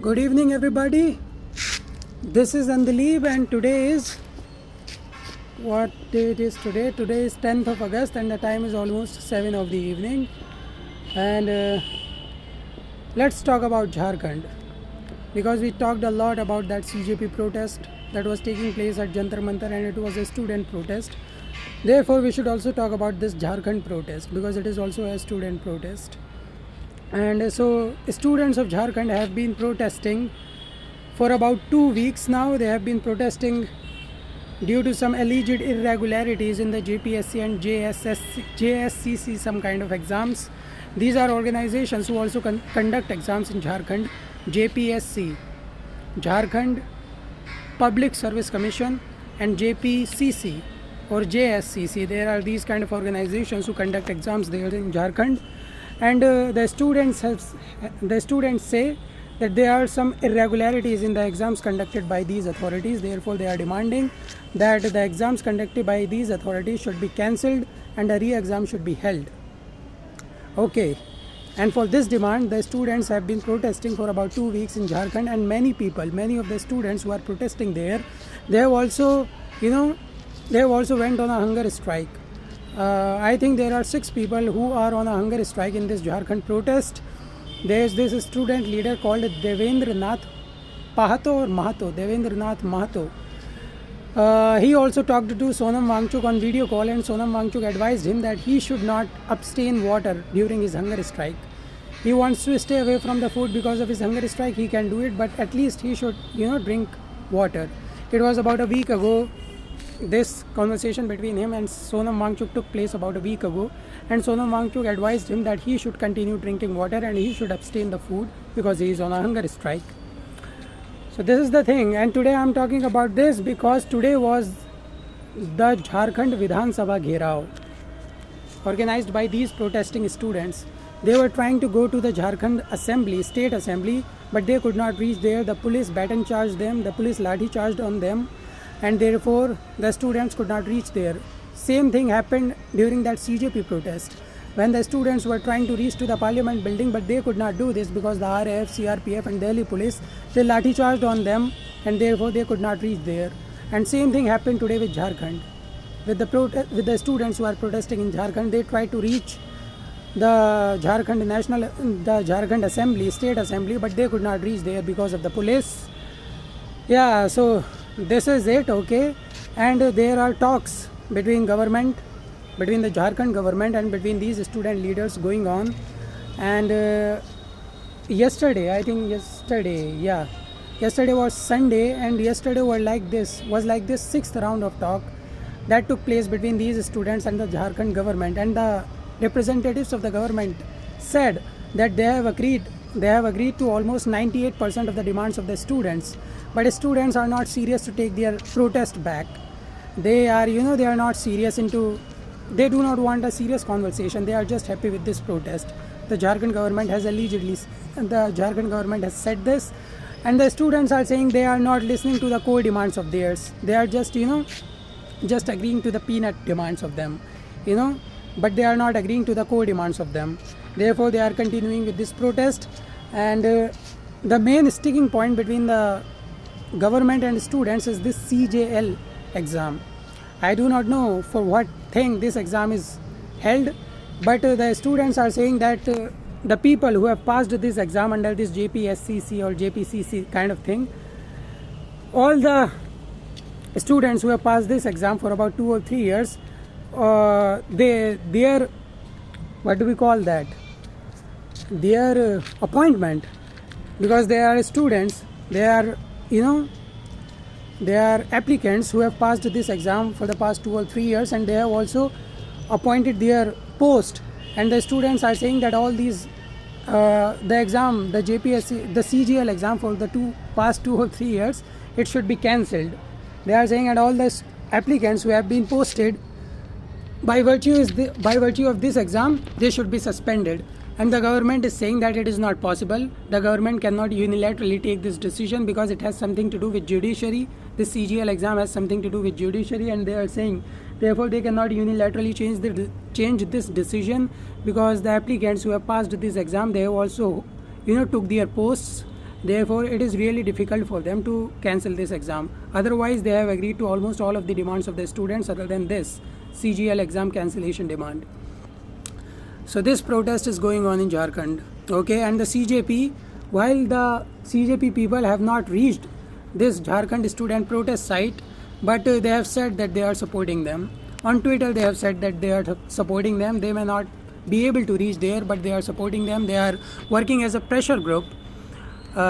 Good evening, everybody. This is Andaleeb, and today is what day it is today? Today is 10th of August, and the time is almost 7 of the evening. And let's talk about Jharkhand because we talked a lot about that CJP protest that was taking place at Jantar Mantar, and it was a student protest. Therefore, we should also talk about this Jharkhand protest because it is also a student protest. And so, students of Jharkhand have been protesting for about 2 weeks now. They have been protesting due to some alleged irregularities in the JPSC and JSCC, some kind of exams. These are organizations who also conduct exams in Jharkhand. JPSC, Jharkhand Public Service Commission, and JPCC or JSCC. There are these kind of organizations who conduct exams there in Jharkhand. And the students say that there are some irregularities in the exams conducted by these authorities. Therefore, they are demanding that the exams conducted by these authorities should be cancelled and a re-exam should be held. Okay, and for this demand, the students have been protesting for about 2 weeks in Jharkhand, and many of the students who are protesting there, they have also went on a hunger strike. I think there are 6 people who are on a hunger strike in this Jharkhand protest. There is this student leader called Devendra Nath Mahato. He also talked to Sonam Wangchuk on video call, and Sonam Wangchuk advised him that he should not abstain water during his hunger strike. He wants to stay away from the food because of his hunger strike. He can do it, but at least he should, drink water. It was about a week ago. This conversation between him and Sonam Wangchuk took place about a week ago, and Sonam Wangchuk advised him that he should continue drinking water and he should abstain the food because he is on a hunger strike. So this is the thing, and today I am talking about this because today was the Jharkhand Vidhan Sabha Gherao organized by these protesting students. They were trying to go to the Jharkhand Assembly, State Assembly, but they could not reach there. The police baton charged them, the police lathi charged on them, and therefore the students could not reach there. Same thing happened during that CJP protest when the students were trying to reach to the parliament building, but they could not do this because the RAF, CRPF and Delhi police, they lathi charged on them, and therefore they could not reach there. And same thing happened today with Jharkhand. With the students who are protesting in Jharkhand, they tried to reach the Jharkhand Assembly, State Assembly, but they could not reach there because of the police. Yeah, so this is it, okay. And there are talks between the Jharkhand government and between these student leaders going on. And yesterday was Sunday, and yesterday was like this 6th round of talk that took place between these students and the Jharkhand government. And the representatives of the government said that they have agreed to almost 98% of the demands of the students, but students are not serious to take their protest back. They are not serious they do not want a serious conversation. They are just happy with this protest. The Jharkhand government has said this, and the students are saying they are not listening to the core demands of theirs. They are just agreeing to the peanut demands of them, but they are not agreeing to the core demands of them. Therefore, they are continuing with this protest. And the main sticking point between the government and students is this CJL exam. I do not know for what thing this exam is held, but the students are saying that the people who have passed this exam under this JPSCC or JPCC kind of thing, all the students who have passed this exam for about 2 or 3 years, their what do we call that? Their appointment, because they are students, they are applicants who have passed this exam for the past 2 or 3 years, and they have also appointed their post. And the students are saying that all these the exam, the JPSC, the CGL exam for the past 2 or 3 years, it should be cancelled. They are saying that all the applicants who have been posted by virtue of this exam, they should be suspended. And the government is saying that it is not possible. The government cannot unilaterally take this decision because it has something to do with judiciary. This CGL exam has something to do with judiciary, and they are saying therefore they cannot unilaterally change this decision because the applicants who have passed this exam, they have also took their posts. Therefore, it is really difficult for them to cancel this exam. Otherwise, they have agreed to almost all of the demands of the students other than this CGL exam cancellation demand. So this protest is going on in Jharkhand. Okay, and the CJP, while the CJP people have not reached this Jharkhand student protest site, but they have said that they are supporting them. On Twitter, they have said that they are supporting them. They may not be able to reach there, but they are supporting them. They are working as a pressure group. To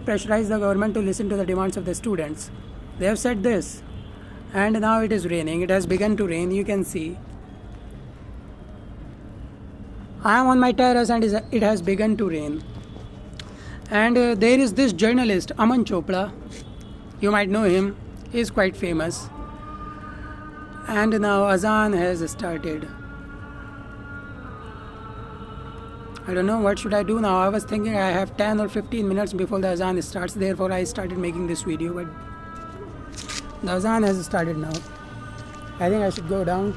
pressurize the government to listen to the demands of the students. They have said this. And now it is raining. It has begun to rain. You can see. I am on my terrace and it has begun to rain. And there is this journalist, Aman Chopra. You might know him. He is quite famous. And now Azan has started. I don't know what should I do now. I was thinking I have 10 or 15 minutes before the Azan starts. Therefore, I started making this video. But the Azan has started now. I think I should go down.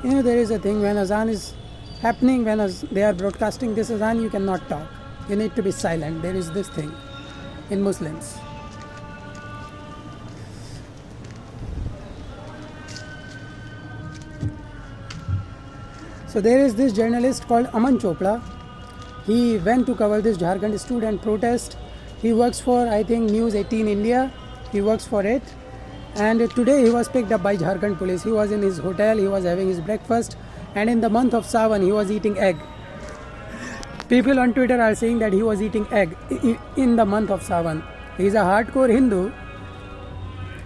There is a thing when Azan is happening, when they are broadcasting this Azan, you cannot talk. You need to be silent. There is this thing in Muslims. So there is this journalist called Aman Chopra. He went to cover this Jharkhand student protest. He works for, I think, News 18 India. He works for it. And today he was picked up by Jharkhand police. He was in his hotel, he was having his breakfast. And in the month of Sawan, he was eating egg. People on Twitter are saying that he was eating egg in the month of Sawan. He is a hardcore Hindu.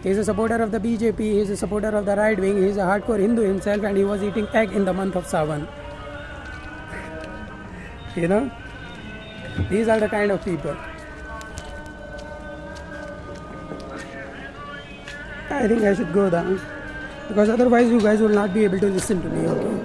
He is a supporter of the BJP. He is a supporter of the right wing. He is a hardcore Hindu himself, and he was eating egg in the month of Sawan. These are the kind of people. I think I should go down, because otherwise you guys will not be able to listen to me. Okay.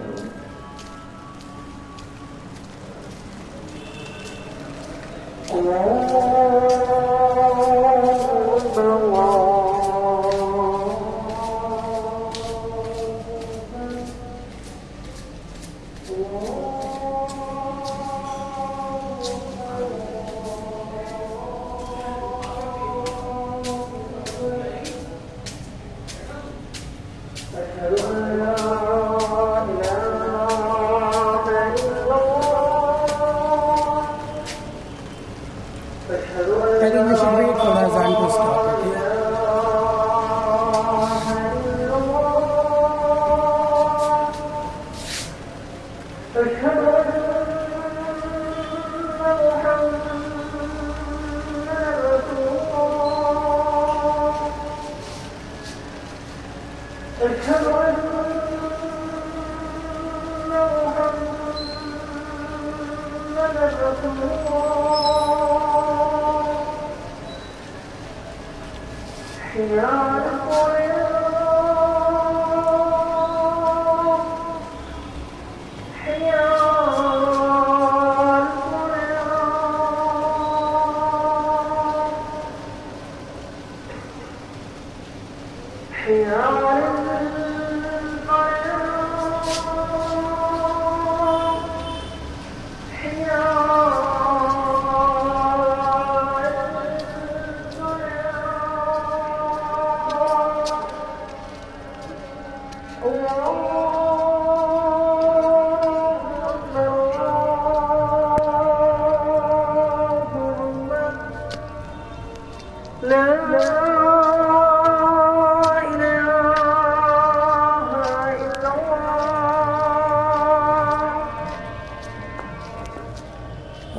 I think we should wait for the Azan to stop, okay?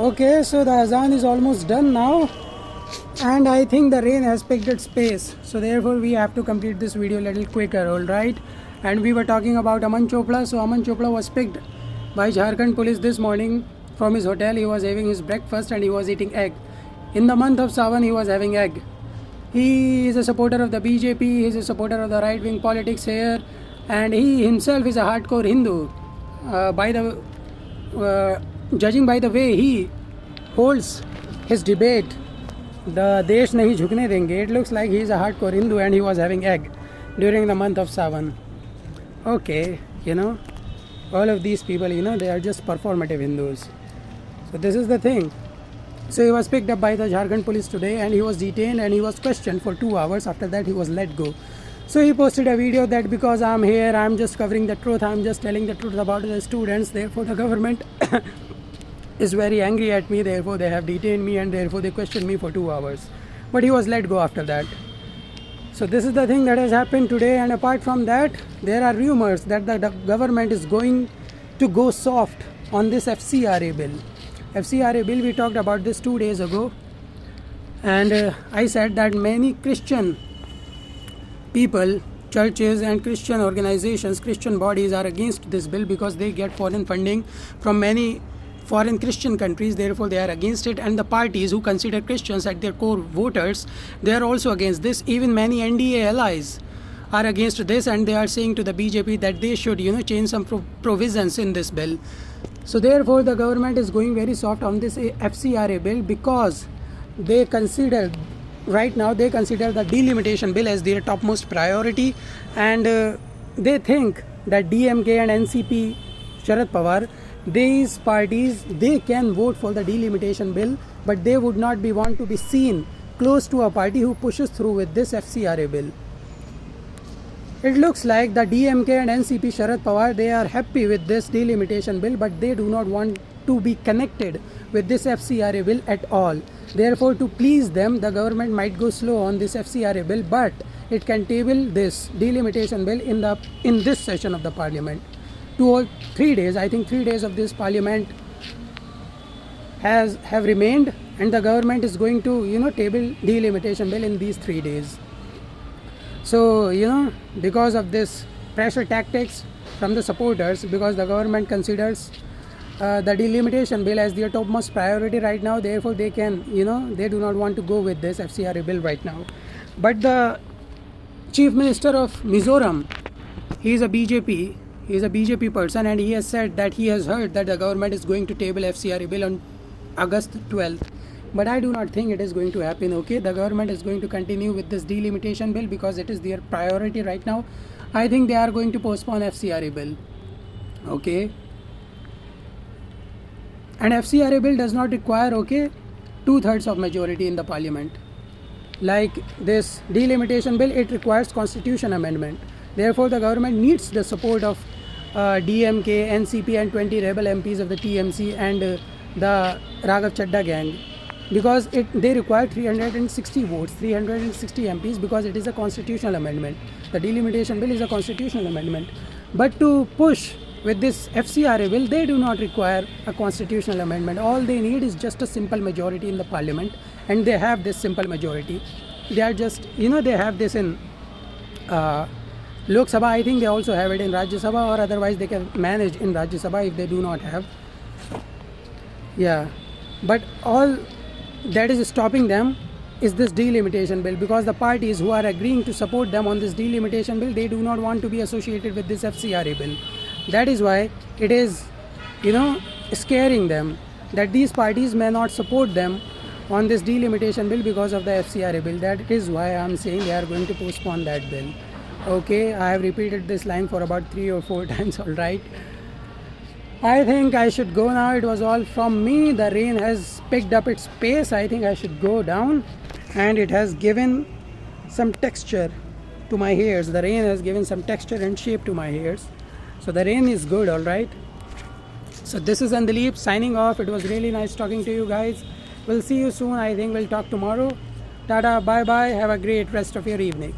Okay, so the Azan is almost done now, and I think the rain has picked its pace, so therefore we have to complete this video a little quicker, alright? And we were talking about Aman Chopra. So Aman Chopra was picked by Jharkhand police this morning from his hotel. He was having his breakfast and he was eating egg. In the month of Sawan, he was having egg. He is a supporter of the BJP, he is a supporter of the right wing politics here, and he himself is a hardcore Hindu. Judging by the way he holds his debate, the Desh Nahi Jhukne Denge, it looks like he is a hardcore Hindu and he was having egg during the month of Sawan. Okay, all of these people, they are just performative Hindus. So this is the thing. So he was picked up by the Jharkhand police today and he was detained and he was questioned for 2 hours. After that he was let go. So he posted a video that because I'm here, I'm just covering the truth, I'm just telling the truth about the students, therefore the government is very angry at me, therefore they have detained me and therefore they questioned me for 2 hours. But he was let go after that. So this is the thing that has happened today, and apart from that, there are rumors that the government is going to go soft on this FCRA bill. FCRA bill, we talked about this 2 days ago, and I said that many Christian people, churches and Christian organizations, Christian bodies are against this bill because they get foreign funding from many foreign Christian countries, therefore they are against it, and the parties who consider Christians at their core voters, they are also against this. Even many NDA allies are against this, and they are saying to the BJP that they should change some provisions in this bill. So therefore the government is going very soft on this FCRA bill because they consider right now the delimitation bill as their topmost priority, and they think that DMK and NCP, Sharad Pawar, these parties, they can vote for the delimitation bill, but they would not want to be seen close to a party who pushes through with this FCRA bill. It looks like the DMK and NCP, Sharad Pawar, they are happy with this delimitation bill, but they do not want to be connected with this FCRA bill at all. Therefore, to please them, the government might go slow on this FCRA bill, but it can table this delimitation bill in this session of the parliament. 2 or 3 days, I think 3 days of this parliament have remained, and the government is going to table delimitation bill in these 3 days. So because of this pressure tactics from the supporters, because the government considers the delimitation bill as their topmost priority right now, therefore they can they do not want to go with this FCRA bill right now. But the Chief Minister of Mizoram, he is a BJP person, and he has said that he has heard that the government is going to table FCRA bill on August 12th. But I do not think it is going to happen. Okay, the government is going to continue with this delimitation bill because it is their priority right now. I think they are going to postpone FCRA bill. Okay, and FCRA bill does not require 2/3 of majority in the parliament. Like this delimitation bill, it requires constitution amendment. Therefore, the government needs the support of DMK, NCP and 20 rebel MPs of the TMC and the Raghav Chadda gang, because they require 360 votes, 360 MPs, because it is a constitutional amendment. The delimitation bill is a constitutional amendment. But to push with this FCRA bill, they do not require a constitutional amendment. All they need is just a simple majority in the parliament, and they have this simple majority. They are just, they have this in Lok Sabha. I think they also have it in Rajya Sabha, or otherwise they can manage in Rajya Sabha if they do not have. Yeah, but all that is stopping them is this delimitation bill, because the parties who are agreeing to support them on this delimitation bill, they do not want to be associated with this FCRA bill. That is why it is scaring them that these parties may not support them on this delimitation bill because of the FCRA bill. That is why I am saying they are going to postpone that bill. Okay, I have repeated this line for about 3 or 4 times. All right, I think I should go now. It was all from me. The rain has picked up its pace. I think I should go down, and it has given some texture to my hairs. The rain has given some texture and shape to my hairs. So the rain is good. All right. So this is Andaleep signing off. It was really nice talking to you guys. We'll see you soon. I think we'll talk tomorrow. Tada, bye bye. Have a great rest of your evening.